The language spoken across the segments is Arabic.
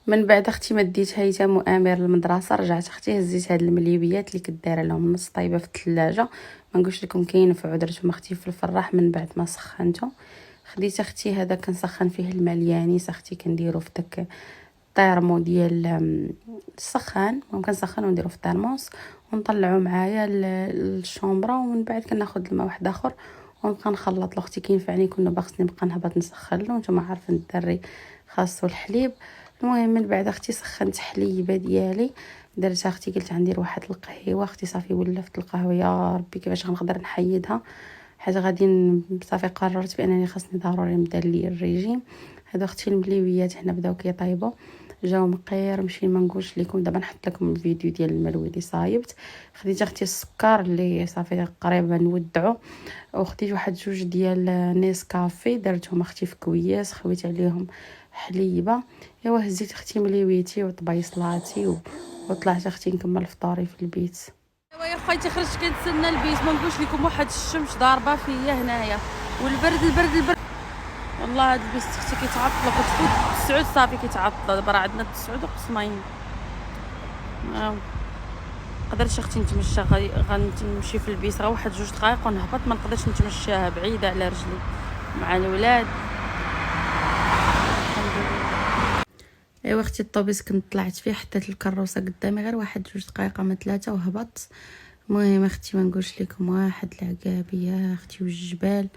من بعد اختي ما ديت هيثم وامير للمدرسه، رجعت اختي هزيت هاد المليويات اللي كدايره لهم نص طايبه في الثلاجه، ما نقولش لكم كينفعوا، درتهم اختي في الفراح من بعد ما سخنته. خديت اختي هذا كنسخن فيه الماء اليانيس اختي، كنديرو في داك الطيرمو ديال السخان، ممكن نسخنو ونديرو في الترموس ونطلعو معايا للشومبره، ومن بعد كناخذ الماء واحد اخر ونبقى نخلط لاختي كينفعني. كنا باغسني نبقى نهبط نسخن له، نتوما عارفين الدري خاصو الحليب. المهم من بعد اختي سخنت حليبه ديالي، درتها اختي، قلت غندير واحد القهيوه اختي، صافي ولفت القهوه يا ربي كيفاش غنقدر نحيدها، حاجه غادي صافي قررت بانني خاصني ضروري نبدا لي الريجيم. هادو اختي المليويات هنا بداو كيطيبوا، جاو مقير مشي ما نقولش لكم. دابا نحط لكم الفيديو ديال الملوي اللي صايبت. خديت اختي السكر اللي صافي قريبا نودعو، وخديت واحد جوج ديال نيسكافي درتهم اختي في كوياس، خويت عليهم حليبه. ايوا هزيت اختي مليويتي وطبيصلاتي وطلعت اختي نكمل فطوري في البيت. ايوا يا خويتي خرجت كنتسنى البيت، ما نقولش لكم واحد الشمس ضاربه فيا هنايا، والبرد البرد والله. هاد البيت اختي كيتعطل، كتفوت 9 صافي كيتعطل. دابا راه عندنا 9 قسمين، قدرتش اختي نتمشى، غنمشي في البيت غير واحد جوج دقائق ونهبط، ما نقدرش نتمشاها بعيده على رجلي مع الولاد. ايوا اختي الطوبيس كنت طلعت فيه، حطيت الكروسه قدامي غير واحد جوج دقائق ما 3 وهبطت. المهم اختي ما نقولش لكم واحد العقابي يا اختي والجبال،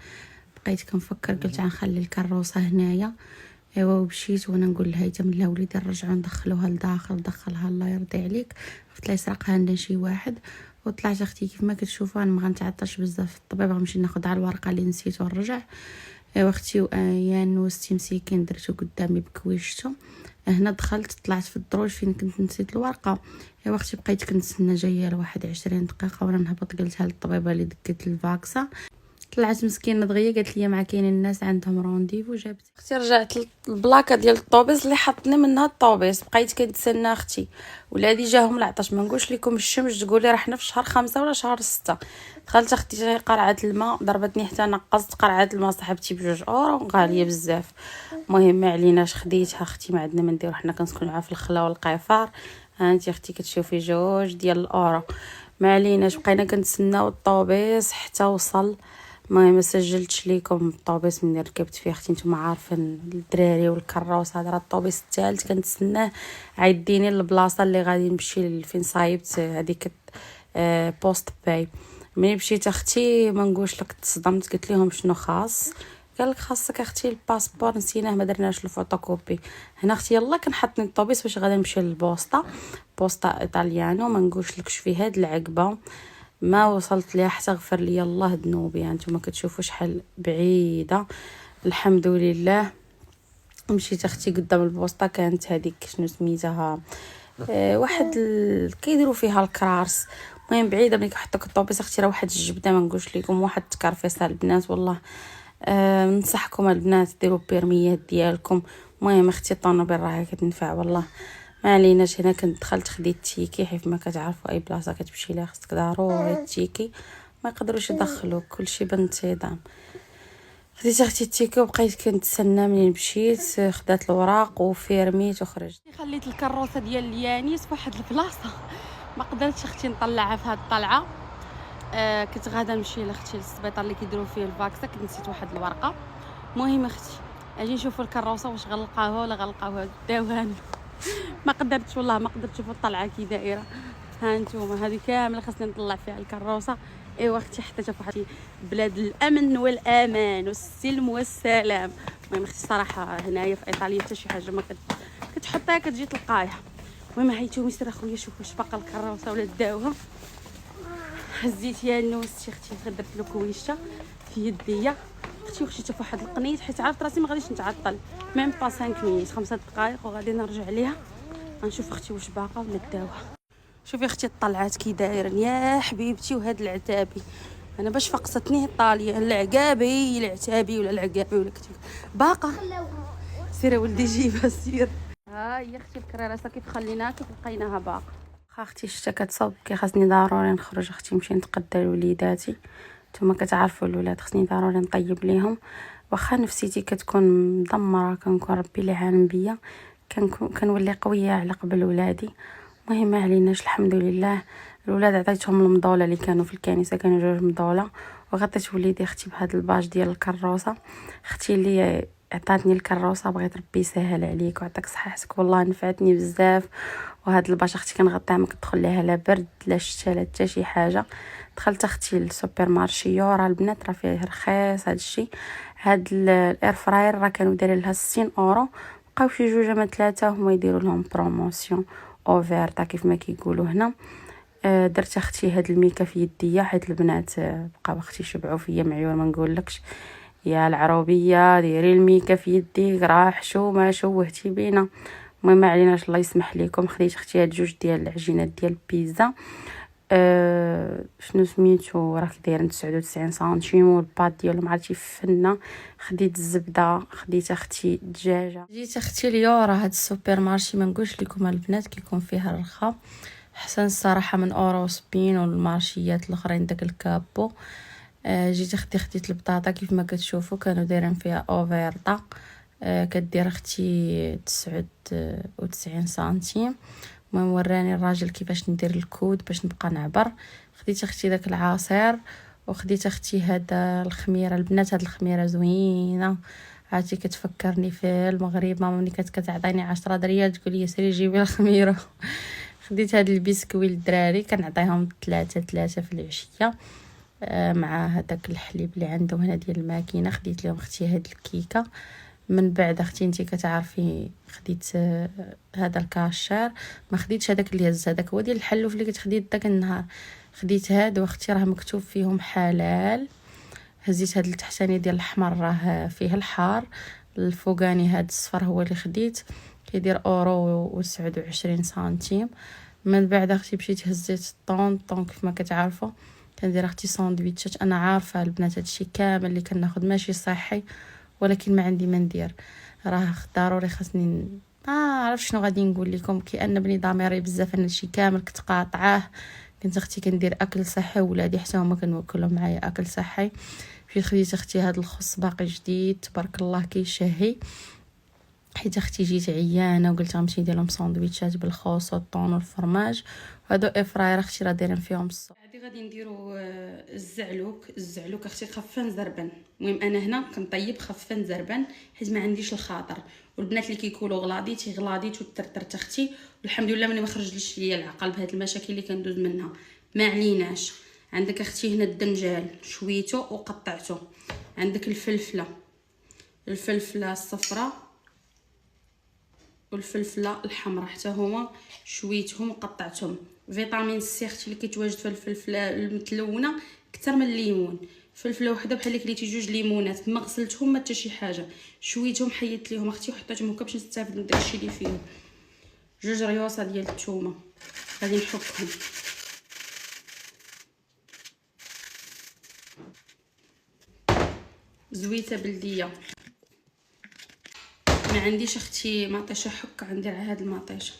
بقيت كنفكر قلت غنخلي الكروسه هنايا. ايوا ومشيت وانا نقول لهيثم لا وليدي نرجعوا ندخلوها لداخل، دخلها الله يرضي عليك، قلت لا يسرقها لنا شي واحد. وطلعت اختي كيف ما كتشوفوا انا ما غنتعطش بزاف في الطبيب، غنمشي ناخذ على الورقه اللي نسيت ونرجع. ايوا اختي وايان وستي مسكين درتو قدامي بكويشته. هنا دخلت طلعت في الدروج فين كنت نسيت الورقه. ايوا اختي بقيت كنتسنى جايه لواحد 20 دقيقه وانا نهبط، قلتها للطبيبه اللي دكت الفاكسه. طلعت مسكينه دغيا قالت لي ما كاينين الناس عندهم رونديفو، جابت اختي. رجعت للبلاكه ديال الطوبيس اللي حطني منها الطوبيس، بقيت كنتسنى اختي. ولادي جاهم العطش، ما نقولش لكم الشمس تقولي راه حنا في شهر 5 ولا شهر 6. دخلت اختي جاي قرعه الماء ضربتني حتى نقصت قرعه الماء صاحبتي بجوج اورو، غاليه بزاف. المهم ما عليناش، خديتها اختي، ما عندنا ما نديرو، حنا كنسكنوا في الخلا والقفار. هانتي اختي كتشوفي جوج ديال الاورو، ما عليناش. بقينا كنتسناو الطوبيس حتى وصل. المهم ما سجلتش ليكم الطوبيس من ركبت فيه اختي، نتوما عارفين الدراري والكروس. هذا راه الطوبيس الثالث كنتسناه، عيديني للبلاصه اللي غادي نمشي فين صايبت هذيك بوست باي. ملي مشيت اختي ما نقولش لك تصدمت، قلت لهم شنو خاص، قال لك خاصك اختي الباسبور، نسيناه ما درناش الفوتوكوبي. هنا اختي يلا كنحطني الطوبيس باش غادي نمشي للبوسطه، بوسطه ايطاليانو، ما نقولش لكش في هاد العقبه ما وصلت ليها حتى غفر لي الله ذنوبي. يعني نتوما كتشوفوا شحال بعيده. الحمد لله مشيت اختي قدام البوسطه، كانت هذيك شنو سميتها واحد كيديروا فيها الكرارس. المهم بعيده. ملي كنحطك الطوبيس اختي راه واحد الجبده، ما نقولش لكم واحد التكرفيصه البنات والله. ننصحكم البنات ديروا بيرميات ديالكم. المهم اختي الطونوبيل راها كتنفع والله. ما عليناش. هنا كنت دخلت خديت تيكي، حيت ما كتعرفوا اي بلاصه كتمشي ليها خصك ضروري التيكي، ما يقدروش يدخلوك كلشي بانتظام. خديت اختي التيكي وبقيت كنتسنى. منين مشيت خدات الوراق وفيرميت وخرجت. خليت الكروسه ديال اليانيس فواحد البلاصه، ما قدرتش اختي نطلعها في هاد الطلعه. كنت غادا نمشي لاختي للسبيطار اللي كيديروا فيه الفاكسه، كنت نسيت واحد الورقه. المهم اختي اجي نشوفوا الكروسه واش غنلقاوها ولا غنلقاوها داوها. ما قدرتش والله، ما قدرت نشوف الطلعه كي دايره. ها انتوما هذه كامله خاصني نطلع فيها الكروسه. ايوا اختي حطيتها في واحد بلاد الامن والامان والسلم والسلام. المهم اختي صراحه هنايا في ايطاليا حتى شي حاجه ما كتحطيها كتجي تلقايها. المهم هايتو سير اخويا شوف واش باقا الكروسه ولا داوها. هزيت يا نوستي اختي، درت له كويشه في يديا اختي، وخشيت في واحد القنيت حيت عرفت راسي ما غاديش نتعطل. ميم با 5 مينيت 5 دقائق وغادي نرجع ليها، غنشوف اختي واش باقا ولا داوها. شوفي اختي الطلعات كي دايرين يا حبيبتي. وهاد العتابي انا باش فقستني الطاليه العتابي ولا العقابي ولا كتب باقا. سير ولدي جيبها سير. ها هي اختي الكرارسه كيف خليناها كيف لقيناها باقا. اختي شتا كتصب كي خاصني ضروري نخرج اختي نمشي نتقدى لوليداتي. نتوما كتعرفوا الولاد خصني ضروري نطيب ليهم، واخا نفسيتي كتكون مدمره كنكون ربي اللي عالم بيا. كنولي قويه على قبل ولادي. المهم ما عليناش الحمد لله. الولاد عطيتهم المضوله اللي كانوا في الكنيسه، كانوا جوج مضوله، وغطيت وليدي اختي بهذا الباج ديال الكروسه. اختي اللي عطاتني الكروسه بغيت ربي يسهل عليك ويعطيك صحتك، والله نفعتني بزاف. وهاد الباج اختي كنغطيها ما كتدخل ليها لا برد لا شتا لا حتى شي حاجه. دخلت اختي للسوبر مارشي، راه البنات راه فيه رخيص هاد الشيء. هاد الاير فراير راه كانوا دايرين لها 60 اورو، بقاو شي جوج ما ثلاثه هما يديروا لهم بروموسيون اوفرتا كيف ما كيقولوا هنا. درت اختي هاد الميكا في يديا، حيت البنات بقاو اختي شبعوا فيا معيور ما نقولكش. يا العروبيه ديري الميكا في يديك راه حشومه شوهتي بينا. المهم ما عليناش الله يسمح لكم. خديت اختي هاد جوج ديال العجينات ديال البيتزا، شنو سميتو راك دايرين 99 سنتيم، والباط ديالهم عرفتي فنه. خديت الزبده، خديت اختي الدجاجه. جيت اختي راه هاد السوبر مارشي ما نقولش لكم البنات كيكون فيها الرخا حسن الصراحه من اورو سبين والمارشيات الاخرين داك الكابو. جيت اختي خديت البطاطا كيف ما كتشوفوا كانوا دايرين فيها اوفرتا، كدير اختي 99 سنتيم. المهم وراني الراجل كيفاش ندير الكود باش نبقى نعبر. خديت اختي داك العصير، وخديت اختي هذا الخميره. البنات هاد الخميره زوينه، عرفتي كتفكرني في المغرب. ماما ملي كانت كتعطيني 10 دريال تقول لي سيري جيبي الخميره. خديت هاد البسكوي للدراري، كنعطيهم ثلاثة في العشيه مع هذاك الحليب اللي عندهم هنا ديال الماكينه. خديت لهم اختي هاد الكيكه. من بعد اختي انتي كتعرفي خديت هذا الكاشير. ما خديتش هذاك اللي هز، هذاك هو ديال الحلوف اللي كتخدي داك النهار. خديت هاد واختي راه مكتوب فيهم حلال. هزيت هاد التحتاني ديال الاحمر راه فيه الحار، الفوقاني هاد الصفر هو اللي خديت كيدير اورو و29 سنتيم. من بعد اختي مشيت هزيت طون كيف ما كتعرفوا كندير اختي ساندويتشات. انا عارفه البنات هادشي كامل اللي كناخذ ماشي صحي، ولكن ما عندي ما ندير. راه ضروري خاصني عرف شنو غادي نقول لكم. كأن بني ضميري بزاف انا هادشي كامل كنت قاطعاه. كنت اختي كندير اكل صحي، ولادي حتى هما كنوكلهم معايا اكل صحي. مشيت خديت اختي هاد الخص باقي جديد تبارك الله كيشهي، حيت اختي جيت عيانه وقلت غنمشي ندير لهم ساندويتشات بالخوص والطون والفرماج. هادو افراير اختي راه دايرين فيهم الصوص. هادي غادي نديروا الزعلوك اختي خفان زربان. المهم انا هنا كنطيب خفان زربان حيت ما عنديش الخاطر. والبنات اللي كيقولوا غلاضيت وترترت اختي، والحمد لله ملي ما خرجليش ليا العقل بهاد المشاكل اللي كندوز منها. ما عليناش. عندك اختي هنا الدنجال شويته وقطعته، عندك الفلفله الصفراء والفلفله الحمراء حتى هما شويتهم وقطعتهم. فيتامين سي اختي اللي كيتواجد في الفلفله المتلونه اكثر من الليمون. فلفله وحده بحال اللي كليتي جوج ليمونات ما غسلتهم ما حتى شي حاجه، شويتهم حيدت ليهم اختي وحطيتهم هكا باش نستافد من داكشي اللي فيهم. جوج ريوصه ديال الثومه غادي نحكهم. زويته بلديه. ما عنديش اختي مطيشه حك، عندي هاد المطيشه.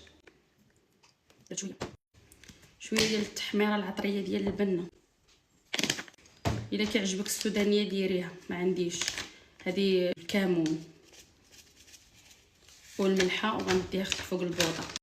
شويه ديال التحميره العطريه ديال البنه. الا كيعجبك السودانيه ديريها، ما عنديش. هذه الكمون والملحه وغنديها اختي فوق البوطه.